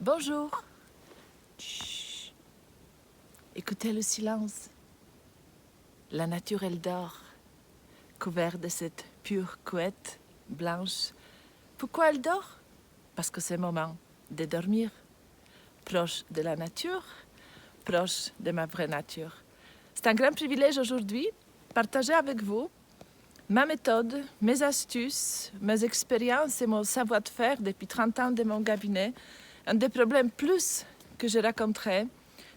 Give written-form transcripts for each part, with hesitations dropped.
Bonjour. Chut. Écoutez le silence. La nature, elle dort, couverte de cette pure couette blanche. Pourquoi elle dort? Parce que c'est le moment de dormir. Proche de la nature, proche de ma vraie nature. C'est un grand privilège aujourd'hui de partager avec vous ma méthode, mes astuces, mes expériences et mon savoir-faire depuis 30 ans de mon cabinet. Un des problèmes plus que je raconterai,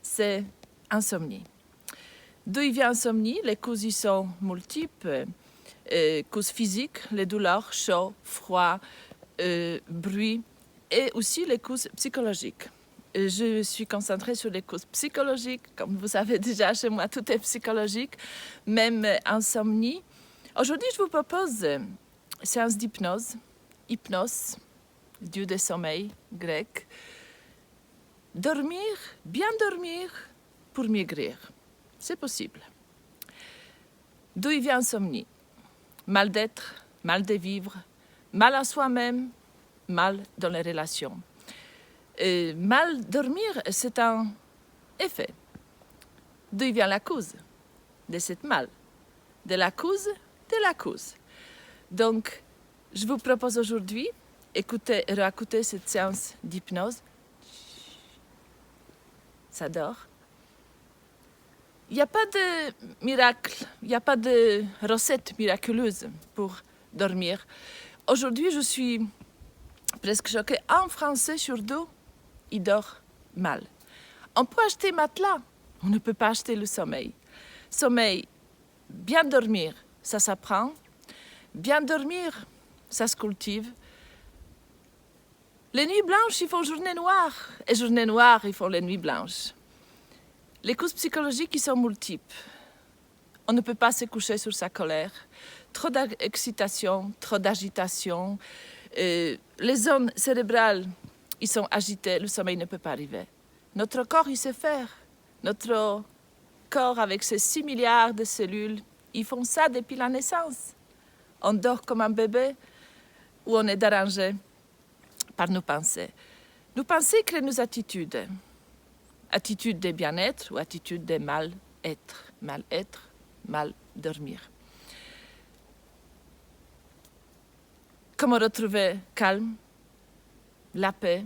c'est l'insomnie. D'où il vient l'insomnie? Les causes y sont multiples. Causes physiques, les douleurs, chaud, froid, bruit, et aussi les causes psychologiques. Je suis concentrée sur les causes psychologiques. Comme vous savez déjà, chez moi, tout est psychologique, même insomnie. Aujourd'hui, je vous propose une séance d'hypnose. Hypnos, dieu du sommeil grec. Dormir, bien dormir pour maigrir. C'est possible. D'où il vient l'insomnie? Mal d'être, mal de vivre, mal à soi-même, mal dans les relations. Mal dormir, c'est un effet. D'où vient la cause de cette mal? De la cause, de la cause. Donc, je vous propose aujourd'hui, écouter et réécouter cette séance d'hypnose. Ça dort. Il n'y a pas de miracle, il n'y a pas de recette miraculeuse pour dormir. Aujourd'hui, je suis presque choquée. Un Français sur deux, il dort mal. On peut acheter matelas, on ne peut pas acheter le sommeil. Sommeil, bien dormir, ça s'apprend. Bien dormir, ça se cultive. Les nuits blanches, ils font journée noire. Et journée noire, ils font les nuits blanches. Les causes psychologiques, ils sont multiples. On ne peut pas se coucher sur sa colère. Trop d'excitation, trop d'agitation. Les zones cérébrales, ils sont agitées, le sommeil ne peut pas arriver. Notre corps, il sait faire. Notre corps, avec ses 6 milliards de cellules, ils font ça depuis la naissance. On dort comme un bébé ou on est dérangé par nos pensées. Nos pensées créent nos attitudes. Attitude de bien-être ou attitude de mal-être. Mal-être, mal dormir. Comment retrouver calme, la paix,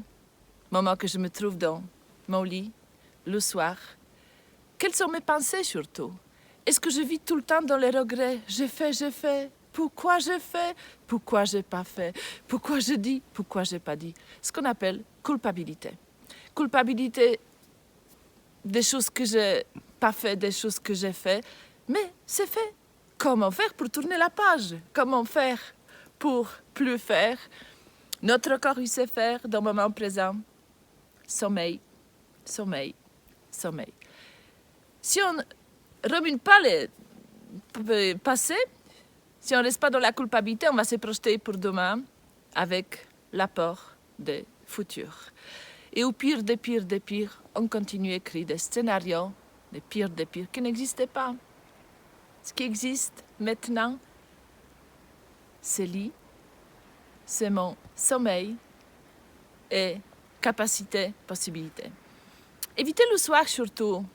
moment que je me trouve dans mon lit, le soir? Quelles sont mes pensées surtout? Est-ce que je vis tout le temps dans les regrets? J'ai fait. Pourquoi j'ai fait? Pourquoi j'ai pas fait? Pourquoi je dis? Pourquoi j'ai pas dit? Ce qu'on appelle culpabilité. Culpabilité des choses que j'ai pas fait, des choses que j'ai fait, mais c'est fait. Comment faire pour tourner la page? Comment faire pour plus faire? Notre corps, il sait faire dans le moment présent. Sommeil, sommeil, sommeil. Si on ne remue pas le passé, si on ne reste pas dans la culpabilité, on va se projeter pour demain avec l'apport du futur. Et au pire des pires, on continue à écrire des scénarios, des pires qui n'existaient pas. Ce qui existe maintenant, c'est lit, c'est mon sommeil et capacité, possibilité. Évitez le soir surtout,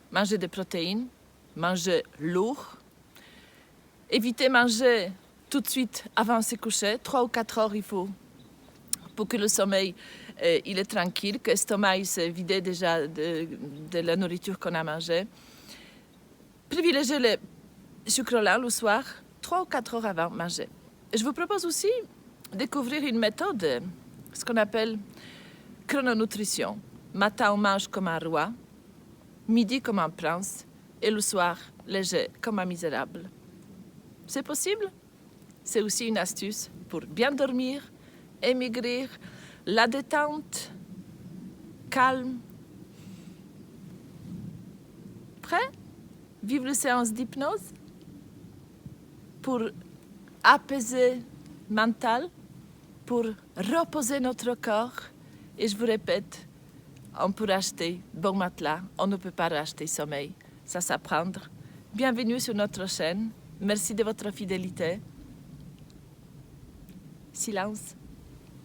manger des protéines, manger lourd. Évitez manger tout de suite avant de se coucher. 3 ou 4 heures, il faut pour que le sommeil il est tranquille, que l'estomac s'est vidé déjà de la nourriture qu'on a mangée. Privilégiez le sucre lent le soir, 3 ou 4 heures avant de manger. Et je vous propose aussi de découvrir une méthode, ce qu'on appelle chrononutrition. Matin, on mange comme un roi, midi comme un prince, et le soir, léger comme un misérable. C'est possible? C'est aussi une astuce pour bien dormir, émaigrir, la détente, calme. Prêt? Vivre une séance d'hypnose pour apaiser le mental, pour reposer notre corps. Et je vous répète, on peut racheter bon matelas, on ne peut pas racheter sommeil. Ça s'apprend. Bienvenue sur notre chaîne. Merci de votre fidélité. Silence,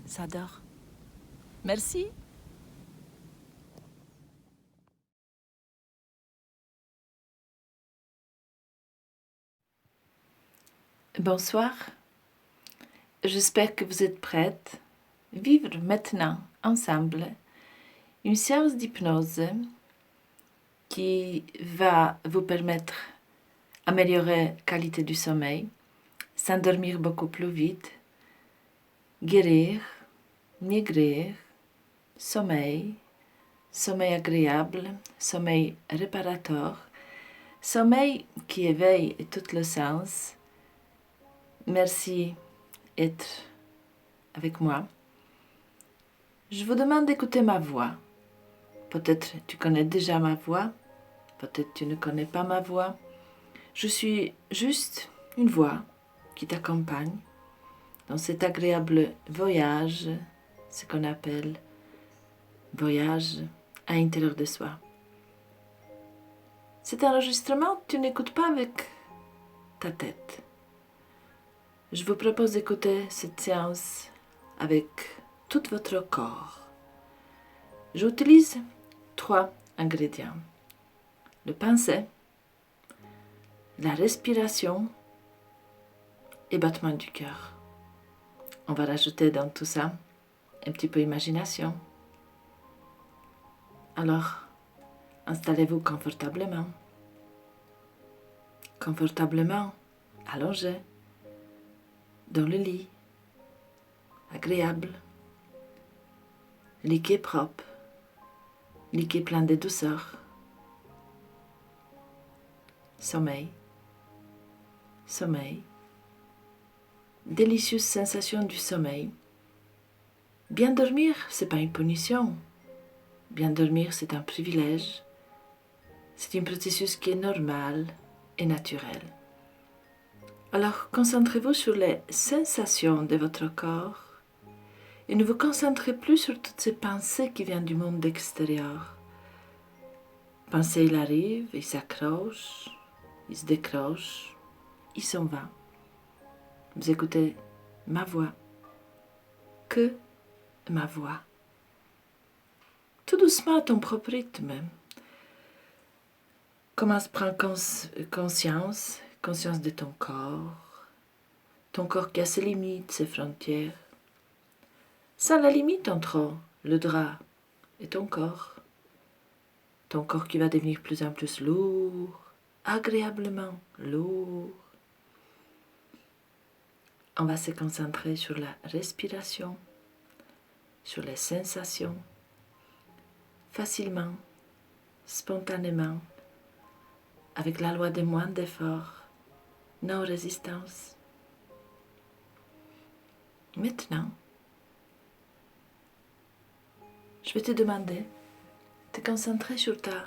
ça dort. Merci. Bonsoir. J'espère que vous êtes prêtes à vivre maintenant ensemble une séance d'hypnose qui va vous permettre d'améliorer la qualité du sommeil, s'endormir beaucoup plus vite, guérir, maigrir, sommeil, sommeil agréable, sommeil réparateur, sommeil qui éveille tout le sens. Merci d'être avec moi. Je vous demande d'écouter ma voix. Peut-être tu connais déjà ma voix, peut-être tu ne connais pas ma voix. Je suis juste une voix qui t'accompagne dans cet agréable voyage, ce qu'on appelle voyage à l'intérieur de soi. Cet enregistrement, tu n'écoutes pas avec ta tête. Je vous propose d'écouter cette séance avec tout votre corps. J'utilise 3 ingrédients. Le pinceau, la respiration et battement du cœur. On va rajouter dans tout ça un petit peu d'imagination. Alors, installez-vous confortablement. Confortablement, allongé, dans le lit, agréable, lit qui est propre, lit qui est plein de douceur. Sommeil, sommeil, délicieuse sensation du sommeil. Bien dormir, c'est pas une punition. Bien dormir, c'est un privilège. C'est un processus qui est normal et naturel. Alors, concentrez-vous sur les sensations de votre corps et ne vous concentrez plus sur toutes ces pensées qui viennent du monde extérieur. Pensées, il arrive, il s'accroche, il se décroche, il s'en va. Vous écoutez ma voix, que ma voix. Tout doucement à ton propre rythme. Commence à prendre conscience de ton corps qui a ses limites, ses frontières. Sans la limite entre le drap et ton corps qui va devenir de plus en plus lourd, agréablement lourd. On va se concentrer sur la respiration, sur les sensations, facilement, spontanément, avec la loi des moins d'efforts, non résistance. Maintenant, je vais te demander de te concentrer sur ta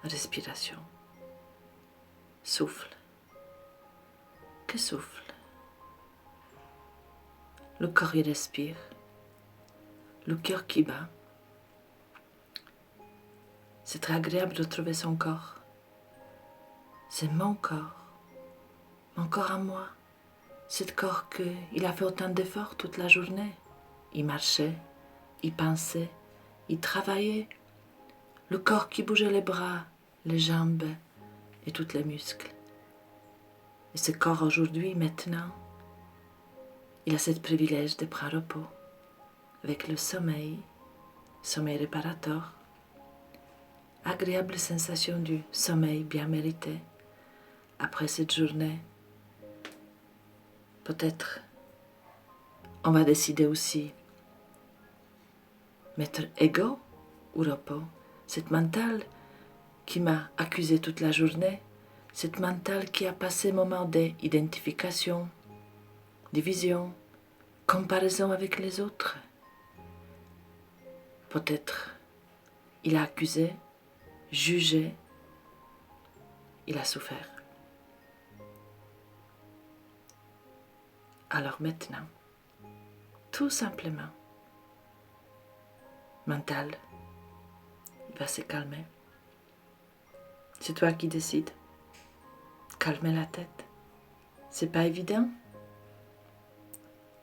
respiration. Souffle. Que souffle. Le corps y respire. Le cœur qui bat. C'est très agréable de retrouver son corps. C'est mon corps à moi. C'est corps qu'il a fait autant d'efforts toute la journée. Il marchait, il pensait, il travaillait. Le corps qui bougeait les bras, les jambes et tous les muscles. Et ce corps aujourd'hui, maintenant, il a ce privilège de prendre repos avec le sommeil réparateur, agréable sensation du sommeil bien mérité après cette journée. Peut-être on va décider aussi mettre ego ou repos, cette mentale qui m'a accusé toute la journée, cette mentale qui a passé moment d'identification, division, comparaison avec les autres. Peut-être il a accusé, jugé, il a souffert. Alors maintenant, tout simplement, mental, il va se calmer. C'est toi qui décides. Calmer la tête. C'est pas évident.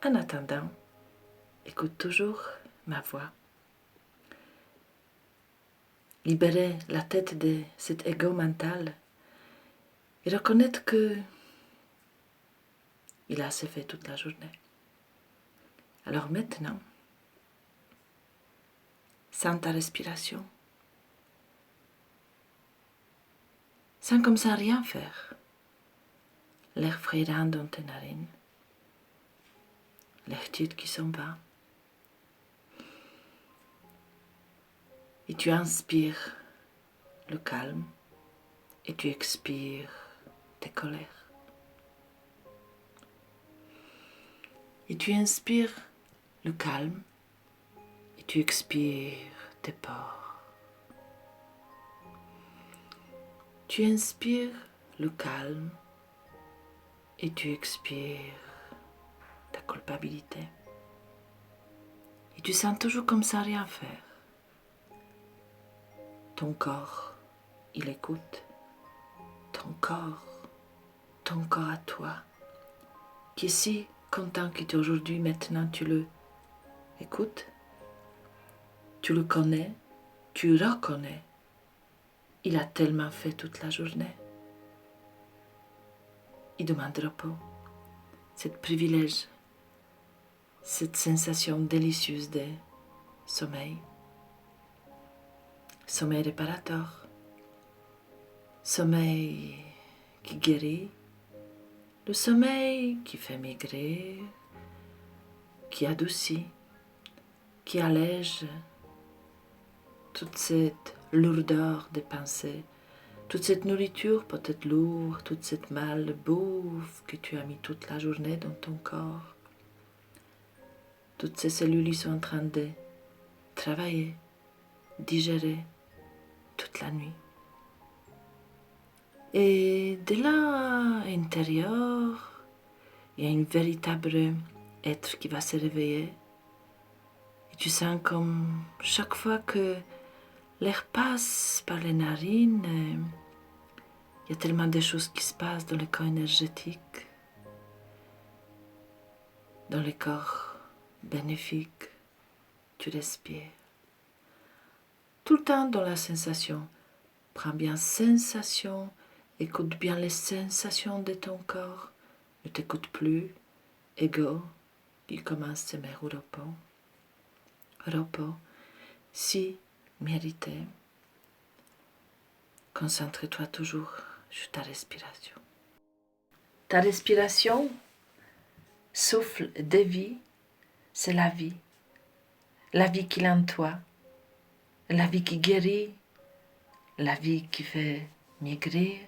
En attendant, écoute toujours ma voix. Libérer la tête de cet ego mental et reconnaître que il a assez fait toute la journée. Alors maintenant, sens ta respiration. Sens comme ça rien faire. L'air frais dans tes narines. L'air tiède qui s'en va. Et tu inspires le calme et tu expires tes colères. Et tu inspires le calme et tu expires tes peurs. Tu inspires le calme et tu expires ta culpabilité. Et tu sens toujours comme ça rien faire. Ton corps, il écoute. Ton corps à toi, qui est si content que aujourd'hui, maintenant, tu le écoutes, tu le connais, tu le reconnais. Il a tellement fait toute la journée. Il demande repos, ce privilège, cette sensation délicieuse de sommeil, sommeil réparateur, sommeil qui guérit, le sommeil qui fait maigrir, qui adoucit, qui allège toute cette lourdeur des pensées, toute cette nourriture peut-être lourde, toute cette malbouffe que tu as mis toute la journée dans ton corps. Toutes ces cellules ils sont en train de travailler, digérer toute la nuit. Et de l'intérieur, il y a un véritable être qui va se réveiller. Et tu sens comme chaque fois que l'air passe par les narines, il y a tellement de choses qui se passent dans le corps énergétique, dans le corps bénéfique. Tu respires. Tout le temps dans la sensation. Prends bien sensation, écoute bien les sensations de ton corps. Ne t'écoute plus, ego, qui commence à se mettre au repos. Repos, si mérité. Concentre-toi toujours sur ta respiration. Ta respiration, souffle de vie, c'est la vie. La vie qui est en toi, la vie qui guérit, la vie qui fait maigrir,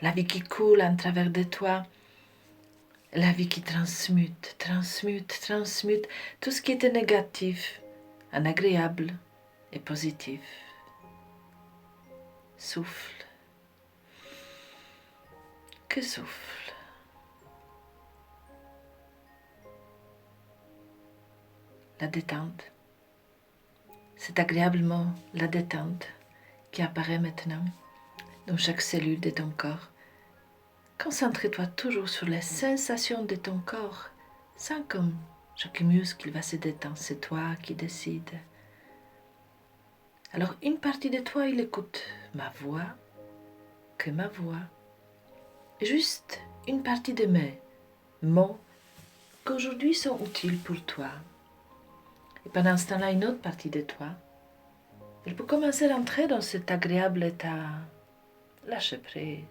la vie qui coule en travers de toi, la vie qui transmute tout ce qui était négatif en agréable et positif. Souffle. Que souffle. La détente. C'est agréablement la détente qui apparaît maintenant dans chaque cellule de ton corps. Concentre-toi toujours sur les sensations de ton corps. Sens comme chaque muscle va se détendre. C'est toi qui décides. Alors une partie de toi, il écoute ma voix, que ma voix. Juste une partie de mes mots qu'aujourd'hui sont utiles pour toi. Et pendant ce temps-là, une autre partie de toi, elle peut commencer à entrer dans cet agréable état. Lâche prise.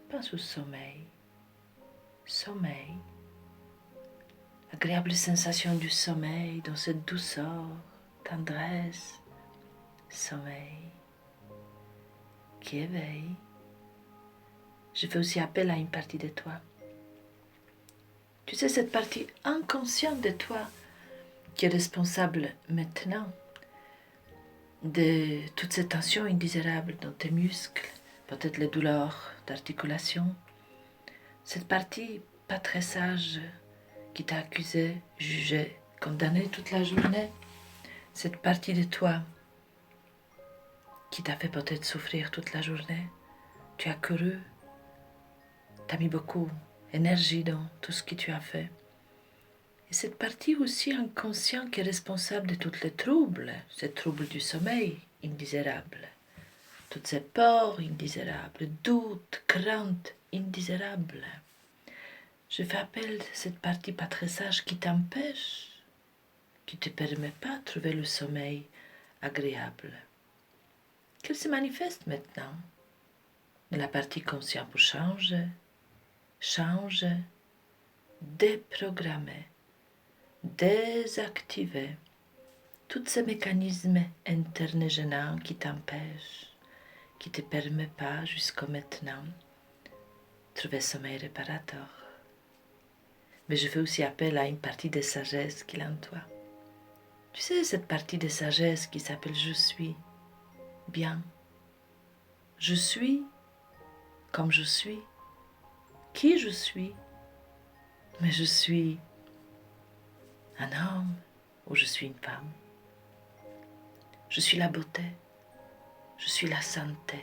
Pense au sommeil. Sommeil. Agréable sensation du sommeil, dans cette douceur, tendresse. Sommeil. Qui éveille. Je fais aussi appel à une partie de toi. Tu sais, cette partie inconsciente de toi qui est responsable maintenant de toutes ces tensions indésirables dans tes muscles, peut-être les douleurs d'articulation. Cette partie pas très sage qui t'a accusé, jugé, condamné toute la journée. Cette partie de toi qui t'a fait peut-être souffrir toute la journée. Tu as couru, tu as mis beaucoup d'énergie dans tout ce que tu as fait. Et cette partie aussi inconsciente qui est responsable de tous les troubles, ces troubles du sommeil indésirables, toutes ces peurs indésirables, doutes, craintes indésirables. Je fais appel à cette partie pas très sage qui t'empêche, qui ne te permet pas de trouver le sommeil agréable. Qu'elle se manifeste maintenant. Et la partie consciente pour changer, déprogrammer, désactiver tous ces mécanismes internes gênants qui t'empêchent, qui ne te permettent pas jusqu'à maintenant de trouver sommeil réparateur. Mais je fais aussi appel à une partie de sagesse qu'il a en toi. Tu sais, cette partie de sagesse qui s'appelle je suis bien. Je suis comme je suis. Qui je suis? Mais je suis un homme ou je suis une femme. Je suis la beauté. Je suis la santé.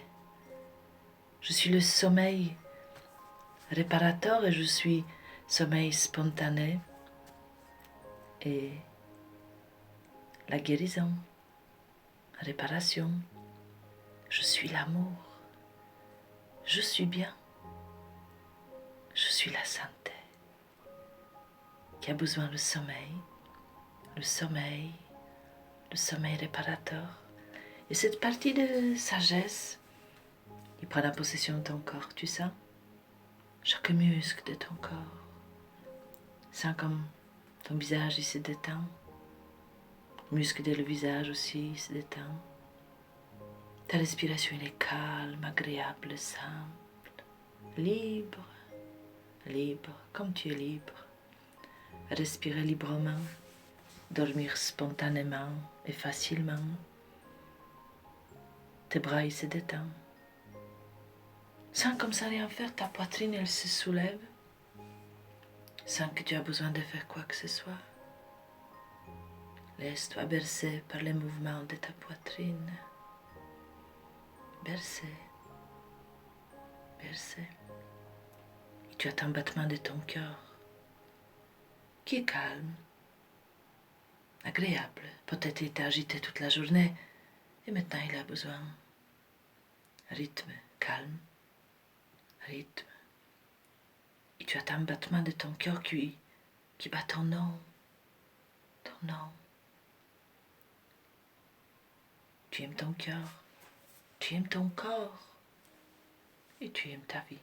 Je suis le sommeil réparateur et je suis sommeil spontané et la guérison, la réparation. Je suis l'amour. Je suis bien. Je suis la santé qui a besoin du sommeil, le sommeil, le sommeil réparateur. Et cette partie de sagesse, il prend la possession de ton corps, tu sens? Chaque muscle de ton corps. Sens comme ton visage il se détend. Le muscle de le visage aussi se détend. Ta respiration elle est calme, agréable, simple, libre, libre, comme tu es libre. Respirer librement, dormir spontanément et facilement. Tes bras ils se détendent. Sans comme ça rien faire, ta poitrine elle se soulève. Sans que tu aies besoin de faire quoi que ce soit. Laisse-toi bercer par les mouvements de ta poitrine. Bercer, bercer. Et tu as un battement de ton cœur qui est calme, agréable. Peut-être il était agité toute la journée et maintenant il a besoin. Rythme, calme, rythme. Et tu as un battement de ton cœur qui bat ton nom, ton nom. Tu aimes ton cœur, tu aimes ton corps et tu aimes ta vie.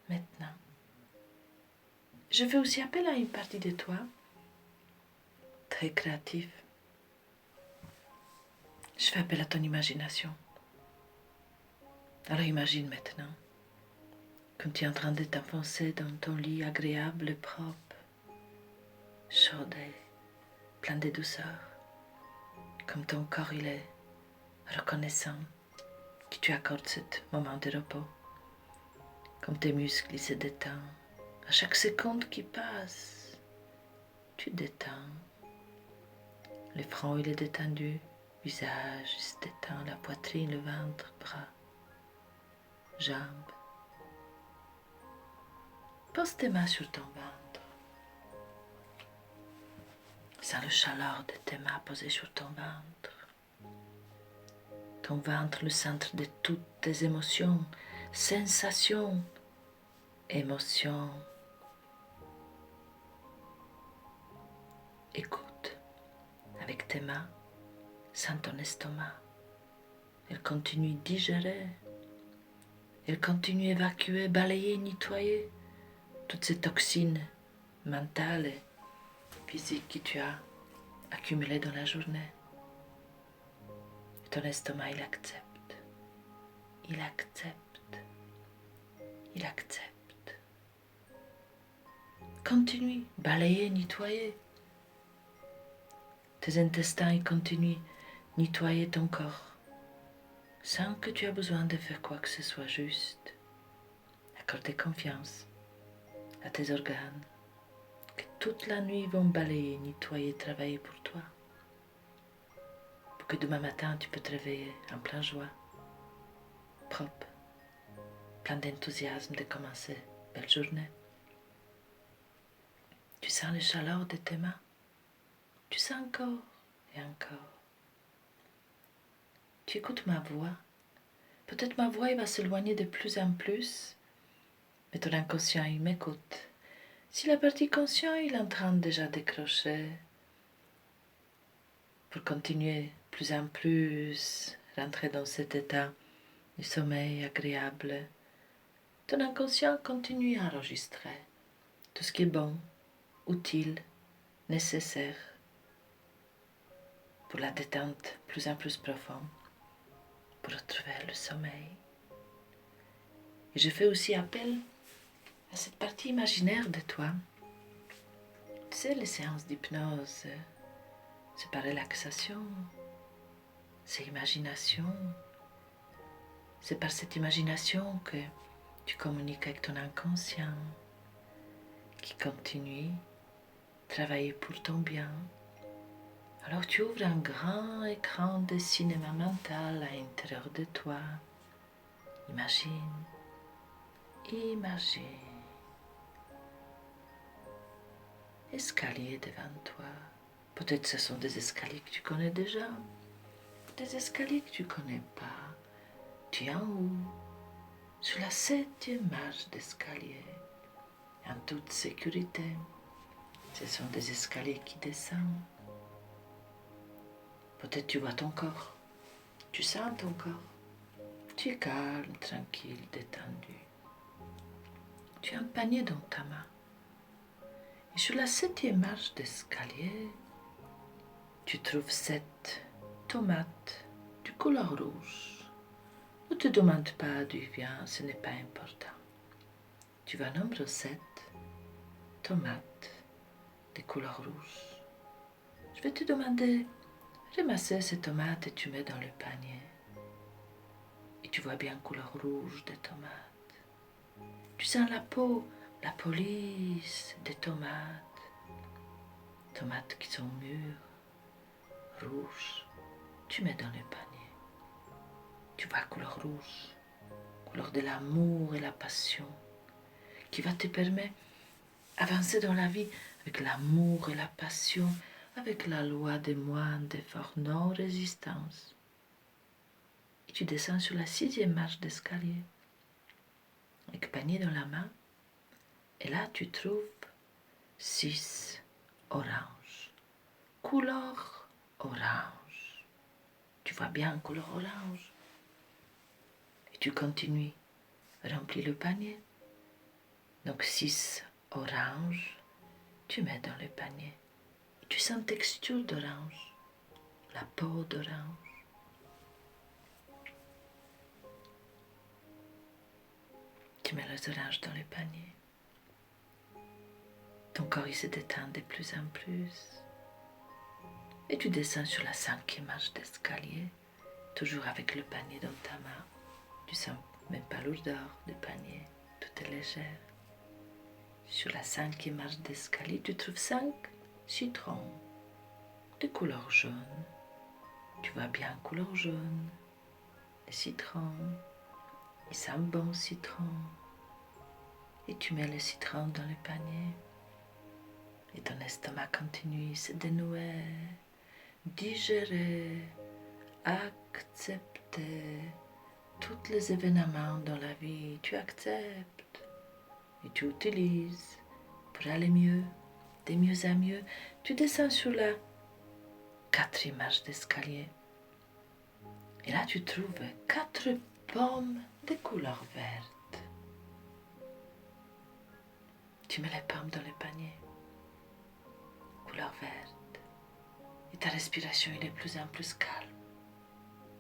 Maintenant, je fais aussi appel à une partie de toi, très créative. Je fais appel à ton imagination. Alors imagine maintenant, comme tu es en train de t'enfoncer dans ton lit agréable, propre, chaud et plein de douceur, comme ton corps il est reconnaissant que tu accordes ce moment de repos, comme tes muscles ils se détendent. À chaque seconde qui passe, tu détends. Le front il est détendu, le visage il se détend, la poitrine, le ventre, bras, jambes. Pose tes mains sur ton ventre. Sens le chaleur de tes mains posées sur ton ventre. Ton ventre, le centre de toutes tes émotions, sensations, émotions. Écoute avec tes mains, sens ton estomac. Elle continue de digérer. Elle continue d'évacuer, balayer, nettoyer toutes ces toxines mentales et physiques que tu as accumulées dans la journée. Et ton estomac, il accepte. Il accepte. Il accepte. Continue, balayer, nettoyer. Tes intestins, ils continuent de nettoyer ton corps. Sans que tu aies besoin de faire quoi que ce soit, juste accorder confiance à tes organes, que toute la nuit ils vont balayer, nettoyer, travailler pour toi, pour que demain matin tu peux te réveiller en pleine joie, propre, plein d'enthousiasme de commencer une belle journée. Tu sens la chaleur de tes mains, tu sens encore et encore. Tu écoutes ma voix, peut-être ma voix elle va s'éloigner de plus en plus. Mais ton inconscient, il m'écoute. Si la partie consciente, il est en train déjà de décrocher pour continuer plus en plus, rentrer dans cet état de sommeil agréable, ton inconscient continue à enregistrer tout ce qui est bon, utile, nécessaire pour la détente plus en plus profonde, pour retrouver le sommeil. Et je fais aussi appel à cette partie imaginaire de toi. Tu sais, les séances d'hypnose, c'est pas relaxation, c'est imagination. C'est par cette imagination que tu communiques avec ton inconscient, qui continue à travailler pour ton bien. Alors tu ouvres un grand écran de cinéma mental à l'intérieur de toi. Imagine, imagine. Escaliers devant toi. Peut-être ce sont des escaliers que tu connais déjà, des escaliers que tu ne connais pas. Tu es en haut, sur la 7e marche d'escalier, en toute sécurité. Ce sont des escaliers qui descendent. Peut-être tu vois ton corps, tu sens ton corps. Tu es calme, tranquille, détendu. Tu as un panier dans ta main. Et sur la 7e marche d'escalier, tu trouves 7 tomates de couleur rouge. Ne te demande pas d'où vient, ce n'est pas important. Tu vas nombre 7 tomates de couleur rouge. Je vais te demander, ramasser ces tomates et tu mets dans le panier. Et tu vois bien couleur rouge des tomates. Tu sens la peau, la police des tomates. Tomates qui sont mûres, rouges. Tu mets dans le panier. Tu vois couleur rouge, couleur de l'amour et la passion, qui va te permettre d'avancer dans la vie avec l'amour et la passion, avec la loi des moines d'effort non-résistance. Et tu descends sur la 6e marche d'escalier, avec panier dans la main, et là tu trouves 6 oranges, couleur orange. Tu vois bien couleur orange. Et tu continues, remplis le panier. Donc 6 oranges, tu mets dans le panier. Et tu sens texture d'orange, la peau d'orange. Tu mets les oranges dans le panier. Ton corps il se détend de plus en plus. Et tu descends sur la 5e marche d'escalier, toujours avec le panier dans ta main. Tu sens même pas lourdeur du panier, tout est léger. Sur la 5e marche d'escalier, tu trouves 5 citrons de couleur jaune. Tu vois bien couleur jaune. Les citrons, ils sentent bon citron. Et tu mets le citron dans le panier. Et ton estomac continue à se dénouer, digérer, accepter tous les événements dans la vie. Tu acceptes et tu utilises pour aller mieux, de mieux en mieux. Tu descends sur la 4e marche d'escalier. Et là, tu trouves 4 pommes de couleur verte. Tu mets les pommes dans le panier, couleur verte. Et ta respiration elle est de plus en plus calme,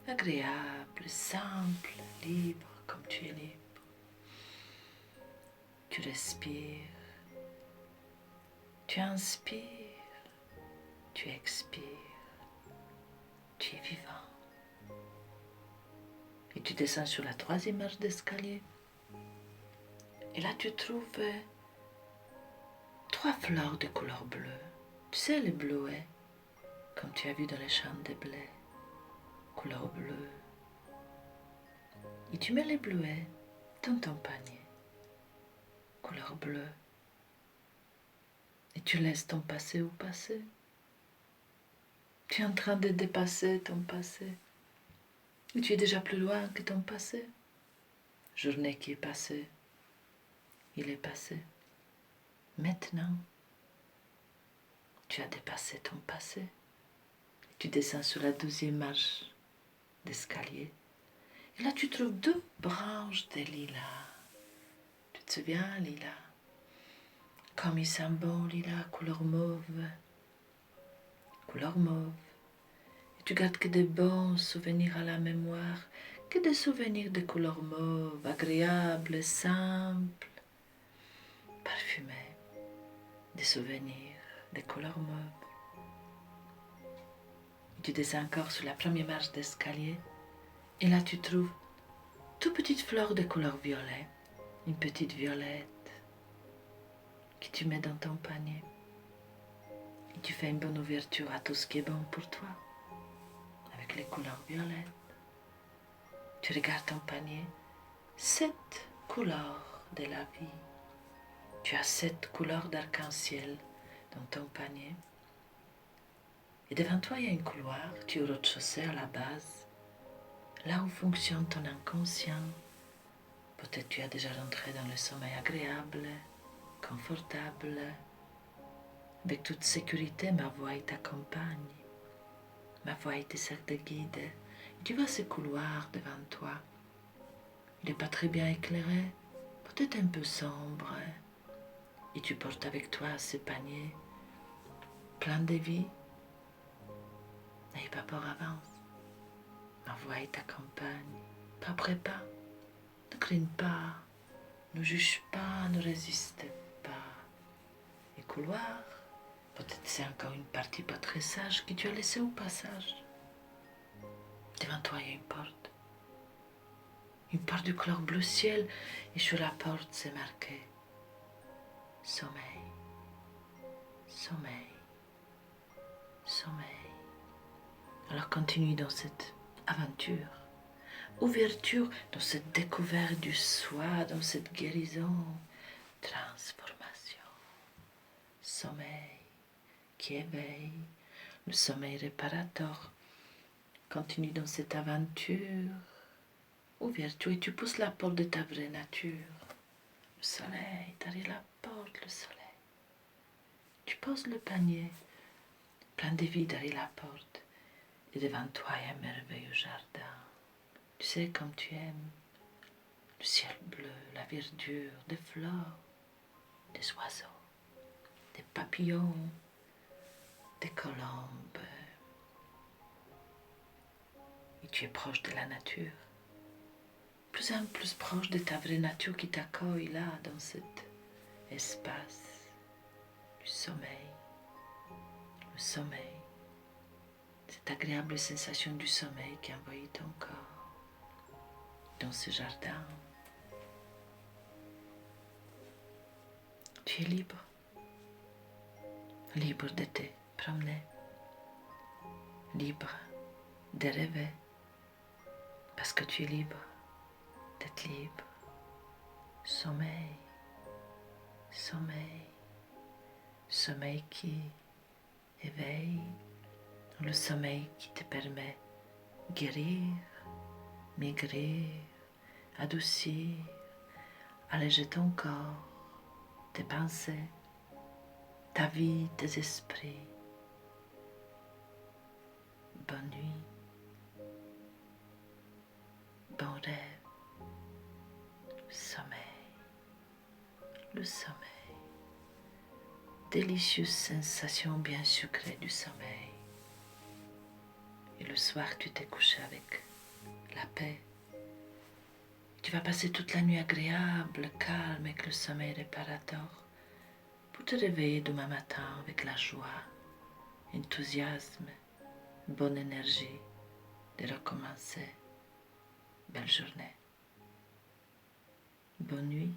agréable, simple, libre, comme tu es libre. Tu respires, tu inspires, tu expires, tu es vivant. Et tu descends sur la 3e marche d'escalier. Et là, tu trouves 3 fleurs de couleur bleue. Tu sais, les bleuets, comme tu as vu dans les champs de blé, couleur bleue. Et tu mets les bleuets dans ton panier, couleur bleue. Et tu laisses ton passé au passé. Tu es en train de dépasser ton passé. Et tu es déjà plus loin que ton passé. Journée qui est passée, il est passé. Maintenant, tu as dépassé ton passé. Tu descends sur la 12e marche d'escalier. Et là, tu trouves 2 branches de lilas. Tu te souviens, lilas? Comme ils sont bons, lilas, couleur mauve. Couleur mauve. Et tu gardes que des bons souvenirs à la mémoire, que des souvenirs de couleur mauve, agréables, simples, parfumés. Des souvenirs de couleur mauve. Et tu descends encore sur la première marche d'escalier. Et là, tu trouves toute petite fleur de couleur violet. Une petite violette que tu mets dans ton panier. Et tu fais une bonne ouverture à tout ce qui est bon pour toi, avec les couleurs violettes. Tu regardes ton panier, 7 couleurs de la vie. Tu as 7 couleurs d'arc-en-ciel dans ton panier. Et devant toi, il y a un couloir, tu es au rez-de-chaussée à la base, là où fonctionne ton inconscient. Peut-être tu as déjà rentré dans le sommeil agréable, confortable. Avec toute sécurité, ma voix t'accompagne. Ma voix te sert de guide. Et tu vois ce couloir devant toi. Il n'est pas très bien éclairé, peut-être un peu sombre. Et tu portes avec toi ce panier plein de vie. N'aie pas peur, avance. Ma voix t'accompagne. Pas après pas. Ne crains pas. Ne juge pas, ne résiste pas. Et couloir, peut-être c'est encore une partie pas très sage que tu as laissée au passage. Devant toi, il y a une porte. Une porte de couleur bleu ciel. Et sur la porte, c'est marqué sommeil, sommeil, sommeil. Alors continue dans cette aventure, ouverture, dans cette découverte du soi, dans cette guérison, transformation, sommeil qui éveille, le sommeil réparateur. Continue dans cette aventure, ouverture, et tu pousses la porte de ta vraie nature. Le soleil, derrière la porte, le soleil. Tu poses le panier, plein de vie derrière la porte, et devant toi, il y a un merveilleux jardin. Tu sais comme tu aimes, le ciel bleu, la verdure, des fleurs, des oiseaux, des papillons, des colombes. Et tu es proche de la nature, plus en plus proche de ta vraie nature qui t'accueille là, dans cet espace du sommeil. Le sommeil, cette agréable sensation du sommeil qui envahit ton corps dans ce jardin. Tu es libre, libre de te promener, libre de rêver, parce que tu es libre d'être libre. Sommeil, sommeil, sommeil qui éveille, le sommeil qui te permet de guérir, maigrir, adoucir, alléger ton corps, tes pensées, ta vie, tes esprits. Bonne nuit, bon rêve, sommeil, le sommeil, délicieuse sensation bien sucrée du sommeil. Et le soir, tu t'es couché avec la paix. Tu vas passer toute la nuit agréable, calme, avec le sommeil réparateur, pour te réveiller demain matin avec la joie, enthousiasme, bonne énergie de recommencer. Belle journée. Bonne nuit.